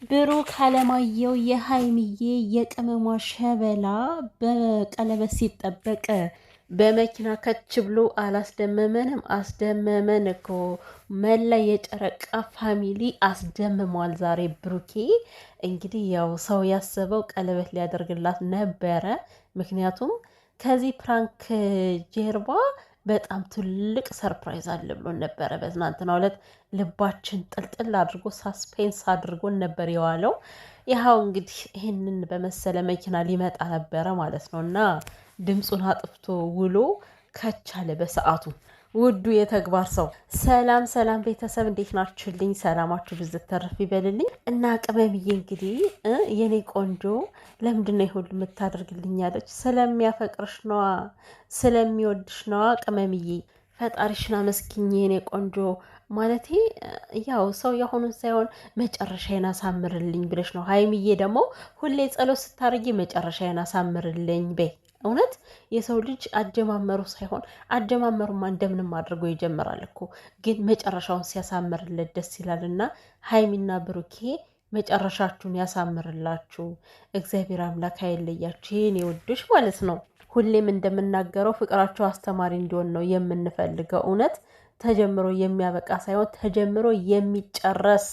ብሩክ አለማየሁ የሀይሚዬ የቅመሟ ሸበላ በቀለበት ሲጠበቅ በመኪና ከች ብሎ አላስደመመንም? አስደመመን እኮ መላ የጨረቃ ፋሚሊ አስደምሟል። ዛሬ ብሩኬ እንግዲህ ያው ሰው ያሰበው ቀለበት ሊያደርግላት ነበረ። ምክንያቱም ከዚህ ፕራንክ ጀርባ በጣም ትልቅ ሰርፕራይዝ አለ ብሎን ነበረ። በትናንትናው ዕለት ልባችን ጥልጥል አድርጎ ሳስፔንስ አድርጎን ነበር የዋለው። ይኸው እንግዲህ ይህንን በመሰለ መኪና ሊመጣ ነበረ ማለት ነው እና ድምፁን አጥፍቶ ውሎ ከቻለ በሰዓቱ ውዱ የተግባር ሰው። ሰላም ሰላም ቤተሰብ እንዴት ናችሁልኝ? ሰላማችሁ ብዝት ተረፍ ይበልልኝ እና ቅመምዬ እንግዲህ የኔ ቆንጆ ለምንድነው ይሁን የምታደርግልኝ ያለች ስለሚያፈቅርሽ ነዋ፣ ስለሚወድሽ ነዋ ቅመምዬ። ፈጣሪሽን አመስግኝ የኔ ቆንጆ። ማለቴ ያው ሰው የሆኑን ሳይሆን መጨረሻዬን አሳምርልኝ ብለሽ ነው። ሀይሚዬ ደግሞ ሁሌ ጸሎት ስታደርጊ መጨረሻዬን አሳምርልኝ በይ። እውነት የሰው ልጅ አጀማመሩ ሳይሆን አጀማመሩማ እንደምንም አድርጎ ይጀምራል እኮ፣ ግን መጨረሻውን ሲያሳምርለት ደስ ይላል። እና ሀይሚና ብሩኬ መጨረሻችሁን ያሳምርላችሁ፣ እግዚአብሔር አምላክ አይለያችሁ የኔ ውዶች ማለት ነው። ሁሌም እንደምናገረው ፍቅራቸው አስተማሪ እንዲሆን ነው የምንፈልገው። እውነት ተጀምሮ የሚያበቃ ሳይሆን ተጀምሮ የሚጨረስ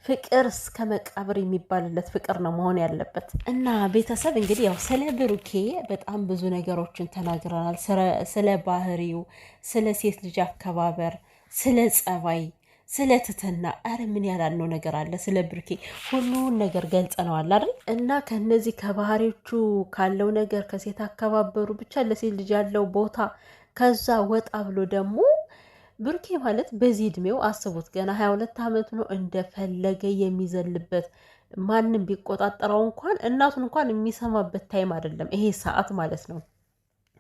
ፍቅር እስከ መቃብር የሚባልለት ፍቅር ነው መሆን ያለበት። እና ቤተሰብ እንግዲህ ያው ስለ ብሩኬ በጣም ብዙ ነገሮችን ተናግረናል። ስለ ባህሪው፣ ስለ ሴት ልጅ አከባበር፣ ስለ ጸባይ፣ ስለ ትትና፣ አረ ምን ያላልነው ነገር አለ ስለ ብሩኬ? ሁሉን ነገር ገልጸነዋል አይደል? እና ከነዚህ ከባህሪዎቹ ካለው ነገር ከሴት አከባበሩ ብቻ ለሴት ልጅ ያለው ቦታ ከዛ ወጣ ብሎ ደግሞ ብሩኬ ማለት በዚህ እድሜው አስቡት፣ ገና 22 ዓመቱ ነው። እንደፈለገ የሚዘልበት ማንም ቢቆጣጠረው እንኳን እናቱን እንኳን የሚሰማበት ታይም አይደለም ይሄ ሰዓት ማለት ነው።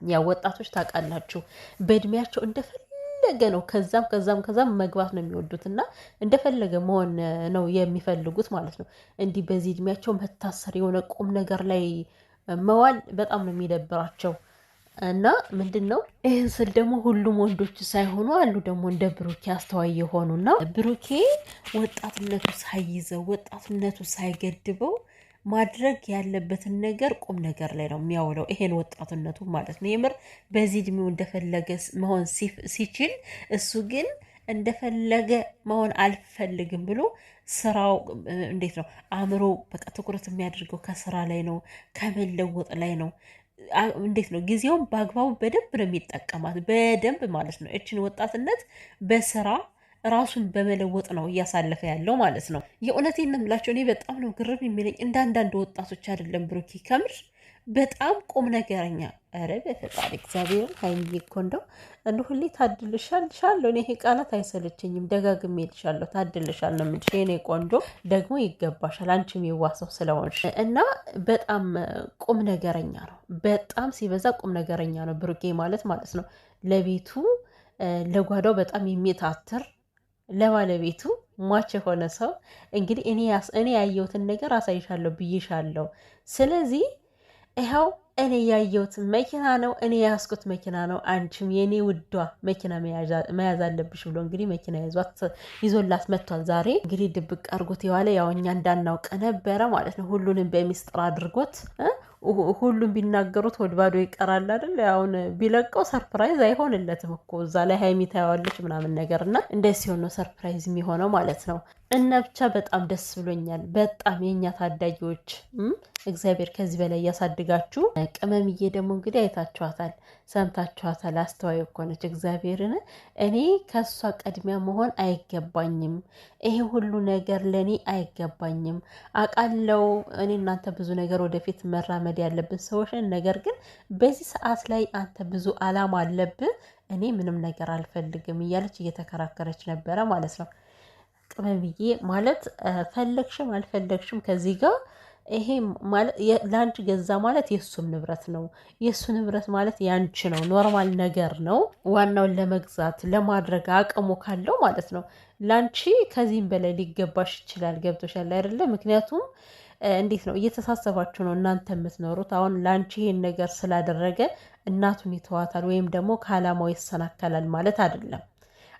ያው ወጣቶች ታውቃላችሁ በእድሜያቸው እንደፈለገ ነው ከዛም መግባት ነው የሚወዱት እና እንደፈለገ መሆን ነው የሚፈልጉት ማለት ነው። እንዲህ በዚህ እድሜያቸው መታሰር የሆነ ቁም ነገር ላይ መዋል በጣም ነው የሚደብራቸው። እና ምንድን ነው ይህን ስል ደግሞ ሁሉም ወንዶች ሳይሆኑ አሉ ደግሞ እንደ ብሩኬ አስተዋይ የሆኑና ብሩኬ ወጣትነቱ ሳይይዘው ወጣትነቱ ሳይገድበው ማድረግ ያለበትን ነገር ቁም ነገር ላይ ነው የሚያውለው። ይሄን ወጣትነቱ ማለት ነው። የምር በዚህ እድሜው እንደፈለገ መሆን ሲችል እሱ ግን እንደፈለገ መሆን አልፈልግም ብሎ ስራው እንዴት ነው አእምሮ በቃ ትኩረት የሚያደርገው ከስራ ላይ ነው፣ ከመለወጥ ላይ ነው። እንዴት ነው ጊዜውን በአግባቡ በደንብ ነው የሚጠቀማት፣ በደንብ ማለት ነው። እችን ወጣትነት በስራ ራሱን በመለወጥ ነው እያሳለፈ ያለው ማለት ነው። የእውነቴን ነው የምላቸው። እኔ በጣም ነው ግርም የሚለኝ እንደ አንዳንድ ወጣቶች አይደለም ብሩኬ፣ ከምር በጣም ቁም ነገረኛ። ኧረ በፈጣሪ እግዚአብሔርን ሀይሚዬ እኮ እንደው ሁሌ ታድልሻለሁ። እኔ ይሄ ቃላት አይሰለቸኝም፣ ደጋግሜ ልሻለሁ። ታድልሻል ነው የምልሽ የኔ ቆንጆ። ደግሞ ይገባሻል፣ አንቺም የዋሰው ስለሆንሽ እና በጣም ቁም ነገረኛ ነው። በጣም ሲበዛ ቁም ነገረኛ ነው ብሩኬ ማለት ነው። ለቤቱ ለጓዳው በጣም የሚታትር ለባለቤቱ ሟች የሆነ ሰው እንግዲህ እኔ ያየሁትን ነገር አሳይሻለሁ ብዬሻለሁ። ስለዚህ ይኸው እኔ ያየሁት መኪና ነው፣ እኔ ያስኩት መኪና ነው። አንቺም የኔ ውዷ መኪና መያዝ አለብሽ ብሎ እንግዲህ መኪና ይዞላት መጥቷል። ዛሬ እንግዲህ ድብቅ አድርጎት የዋለ ያው እኛ እንዳናውቅ ነበረ ማለት ነው። ሁሉንም በሚስጥር አድርጎት ሁሉም ቢናገሩት ወድ ባዶ ይቀራል አይደል? አሁን ቢለቀው ሰርፕራይዝ አይሆንለትም እኮ እዛ ላይ ሀይሚ ታየዋለች ምናምን ነገር እና እንደዚህ ሲሆን ነው ሰርፕራይዝ የሚሆነው ማለት ነው። እና ብቻ በጣም ደስ ብሎኛል። በጣም የኛ ታዳጊዎች እግዚአብሔር ከዚህ በላይ እያሳድጋችሁ። ቅመምዬ ደግሞ እንግዲህ አይታችኋታል፣ ሰምታችኋታል። አስተዋይ እኮ ነች። እግዚአብሔርን እኔ ከእሷ ቀድሚያ መሆን አይገባኝም፣ ይሄ ሁሉ ነገር ለእኔ አይገባኝም። አውቃለው እኔ እናንተ ብዙ ነገር ወደፊት መራመድ ያለብን ሰዎችን፣ ነገር ግን በዚህ ሰዓት ላይ አንተ ብዙ አላማ አለብህ፣ እኔ ምንም ነገር አልፈልግም እያለች እየተከራከረች ነበረ ማለት ነው። ቅመምዬ ማለት ፈለግሽም አልፈለግሽም ከዚህ ጋር ይሄ ማለት ለአንቺ ገዛ ማለት የእሱም ንብረት ነው። የእሱ ንብረት ማለት ያንቺ ነው። ኖርማል ነገር ነው። ዋናውን ለመግዛት ለማድረግ አቅሙ ካለው ማለት ነው ለአንቺ ከዚህም በላይ ሊገባሽ ይችላል። ገብቶሻል አይደለ? ምክንያቱም እንዴት ነው እየተሳሰባችሁ ነው እናንተ የምትኖሩት። አሁን ለአንቺ ይሄን ነገር ስላደረገ እናቱን ይተዋታል ወይም ደግሞ ከዓላማው ይሰናከላል ማለት አይደለም።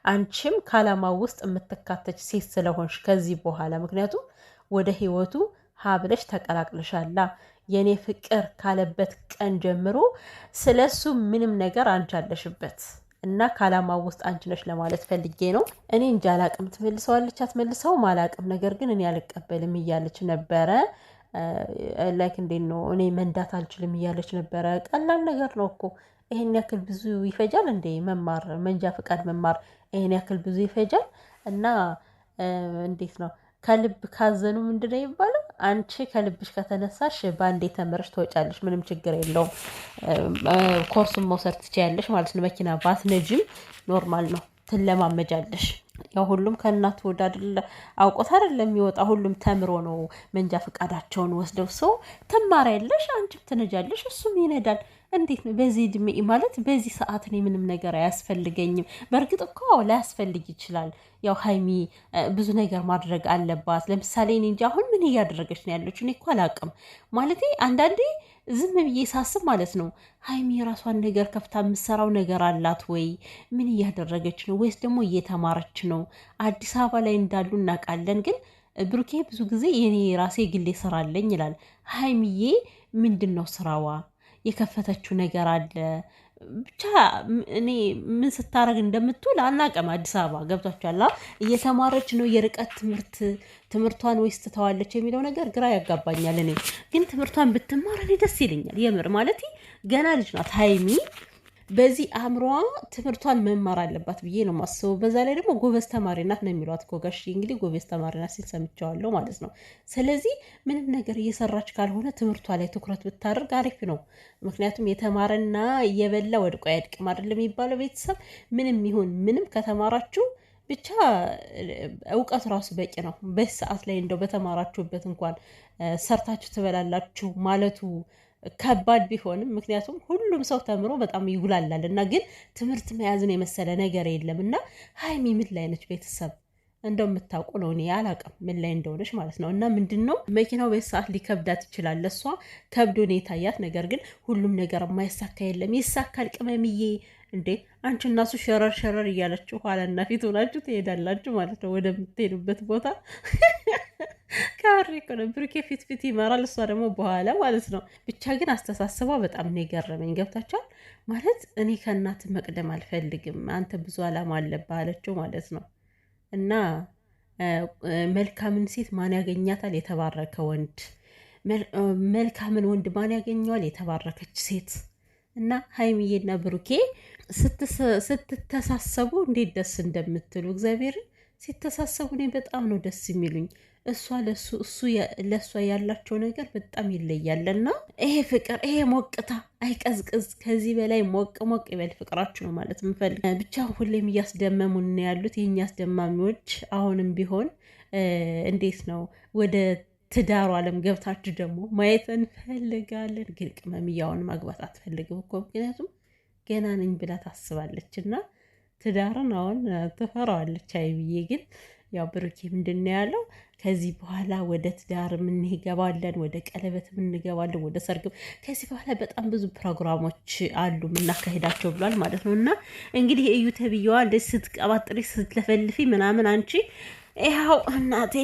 አንቺም ከዓላማው ውስጥ የምትካተች ሴት ስለሆንሽ ከዚህ በኋላ ምክንያቱም ወደ ህይወቱ ሀብለሽ ተቀላቅለሻላ። የኔ ፍቅር ካለበት ቀን ጀምሮ ስለሱ ምንም ነገር አንቺ አለሽበት እና ከዓላማው ውስጥ አንቺ ነሽ ለማለት ፈልጌ ነው። እኔ እንጃ አላቅም፣ ትመልሰዋለች አትመልሰውም አላቅም። ነገር ግን እኔ አልቀበልም እያለች ነበረ። ላይክ እንዴት ነው እኔ መንዳት አልችልም እያለች ነበረ። ቀላል ነገር ነው እኮ ይሄን ያክል ብዙ ይፈጃል እንዴ? መማር መንጃ ፈቃድ መማር ይሄን ያክል ብዙ ይፈጃል? እና እንዴት ነው ከልብ ካዘኑ ምንድነው የሚባለው? አንቺ ከልብሽ ከተነሳሽ በአንዴ ተምረሽ ትወጫለሽ፣ ምንም ችግር የለውም። ኮርሱን መውሰድ ትችያለሽ ማለት ነው። መኪና ባትነጂም ኖርማል ነው፣ ትለማመጃለሽ። ያው ሁሉም ከእናት ወደ አይደለ አውቆት አይደለም የሚወጣ። ሁሉም ተምሮ ነው መንጃ ፈቃዳቸውን ወስደው። ሰው ትማሪያለሽ፣ አንቺም ትነጃለሽ፣ እሱም ይነዳል። እንዴት ነው በዚህ እድሜ ማለት በዚህ ሰዓት እኔ ምንም ነገር አያስፈልገኝም። በእርግጥ እኮ ላያስፈልግ ይችላል። ያው ሀይሚ ብዙ ነገር ማድረግ አለባት። ለምሳሌ እኔ እንጂ አሁን ምን እያደረገች ነው ያለችው? እኔ እኮ አላውቅም። ማለቴ አንዳንዴ ዝም ብዬ ሳስብ ማለት ነው ሀይሚ የራሷን ነገር ከፍታ የምትሰራው ነገር አላት ወይ? ምን እያደረገች ነው? ወይስ ደግሞ እየተማረች ነው? አዲስ አበባ ላይ እንዳሉ እናውቃለን። ግን ብሩኬ ብዙ ጊዜ የኔ ራሴ ግሌ ስራ አለኝ ይላል። ሀይሚዬ ምንድን ነው ስራዋ? የከፈተችው ነገር አለ ብቻ እኔ ምን ስታረግ እንደምትውል አናውቅም። አዲስ አበባ ገብቷችኋል? እየተማረች ነው የርቀት ትምህርቷን ወይስ ትተዋለች የሚለው ነገር ግራ ያጋባኛል። እኔ ግን ትምህርቷን ብትማር እኔ ደስ ይለኛል። የምር ማለት ገና ልጅ ናት ሀይሚ። በዚህ አእምሮዋ ትምህርቷን መማር አለባት ብዬ ነው የማስበው። በዛ ላይ ደግሞ ጎበዝ ተማሪ ናት ነው የሚሏት እኮ ጋሽ እንግዲህ ጎበዝ ተማሪ ናት ሲል ሰምቼዋለሁ ማለት ነው። ስለዚህ ምንም ነገር እየሰራች ካልሆነ ትምህርቷ ላይ ትኩረት ብታደርግ አሪፍ ነው። ምክንያቱም የተማረና እየበላ ወድቆ አያድቅም አይደለም የሚባለው። ቤተሰብ ምንም ይሁን ምንም ከተማራችሁ ብቻ እውቀቱ ራሱ በቂ ነው። በዚህ ሰዓት ላይ እንደው በተማራችሁበት እንኳን ሰርታችሁ ትበላላችሁ ማለቱ ከባድ ቢሆንም ምክንያቱም ሁሉም ሰው ተምሮ በጣም ይጉላላል እና ግን ትምህርት መያዝን የመሰለ ነገር የለም። እና ሀይሚ ምን ላይ ነች? ቤተሰብ እንደው የምታውቁ ነው፣ እኔ አላውቅም ምን ላይ እንደሆነች ማለት ነው። እና ምንድን ነው መኪናው በዚህ ሰዓት ሊከብዳት ይችላል። ለእሷ ከብዶ ነው የታያት። ነገር ግን ሁሉም ነገር የማይሳካ የለም፣ ይሳካል። ቅመምዬ እንዴ አንቺ እና እሱ ሸረር ሸረር እያለችሁ ኋላና ፊት ሆናችሁ ትሄዳላችሁ ማለት ነው ወደምትሄዱበት ቦታ። ካሪ እኮ ነው ብሩኬ ፊት ፊት ይመራል፣ እሷ ደግሞ በኋላ ማለት ነው። ብቻ ግን አስተሳሰቧ በጣም ነው የገረመኝ። ገብታችኋል ማለት እኔ ከእናት መቅደም አልፈልግም፣ አንተ ብዙ አላማ አለብህ አለችው ማለት ነው። እና መልካምን ሴት ማን ያገኛታል? የተባረከ ወንድ። መልካምን ወንድ ማን ያገኘዋል? የተባረከች ሴት። እና ሀይሚዬና ብሩኬ ስትተሳሰቡ እንዴት ደስ እንደምትሉ እግዚአብሔርን ሲተሳሰቡ እኔ በጣም ነው ደስ የሚሉኝ። እሷ ለሱ እሱ ለእሷ ያላቸው ነገር በጣም ይለያልና ይሄ ፍቅር ይሄ ሞቅታ አይቀዝቅዝ፣ ከዚህ በላይ ሞቅ ሞቅ ይበል ፍቅራችሁ ነው ማለት የምፈልግ። ብቻ ሁሌም እያስደመሙን ያሉት የእኛ አስደማሚዎች። አሁንም ቢሆን እንዴት ነው ወደ ትዳሩ ዓለም ገብታችሁ ደግሞ ማየት እንፈልጋለን። ግን ቅመምያውን ማግባት አትፈልግም እኮ ምክንያቱም ገና ነኝ ብላ ታስባለች እና ትዳርን አሁን ትፈራዋለች። አይብዬ ግን ያው ብሩኬ ምንድን ነው ያለው? ከዚህ በኋላ ወደ ትዳር እንገባለን፣ ወደ ቀለበት እንገባለን፣ ወደ ሰርግ። ከዚህ በኋላ በጣም ብዙ ፕሮግራሞች አሉ የምናካሄዳቸው ብሏል ማለት ነው። እና እንግዲህ እዩ ተብዬዋ እንደዚህ ስትቀባጥሪ ስትለፈልፊ ምናምን አንቺ ይኸው እናቴ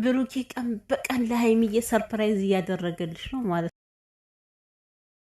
ብሩኬ ቀን በቀን ለሀይሚዬ ሰርፕራይዝ እያደረገልሽ ነው ማለት ነው።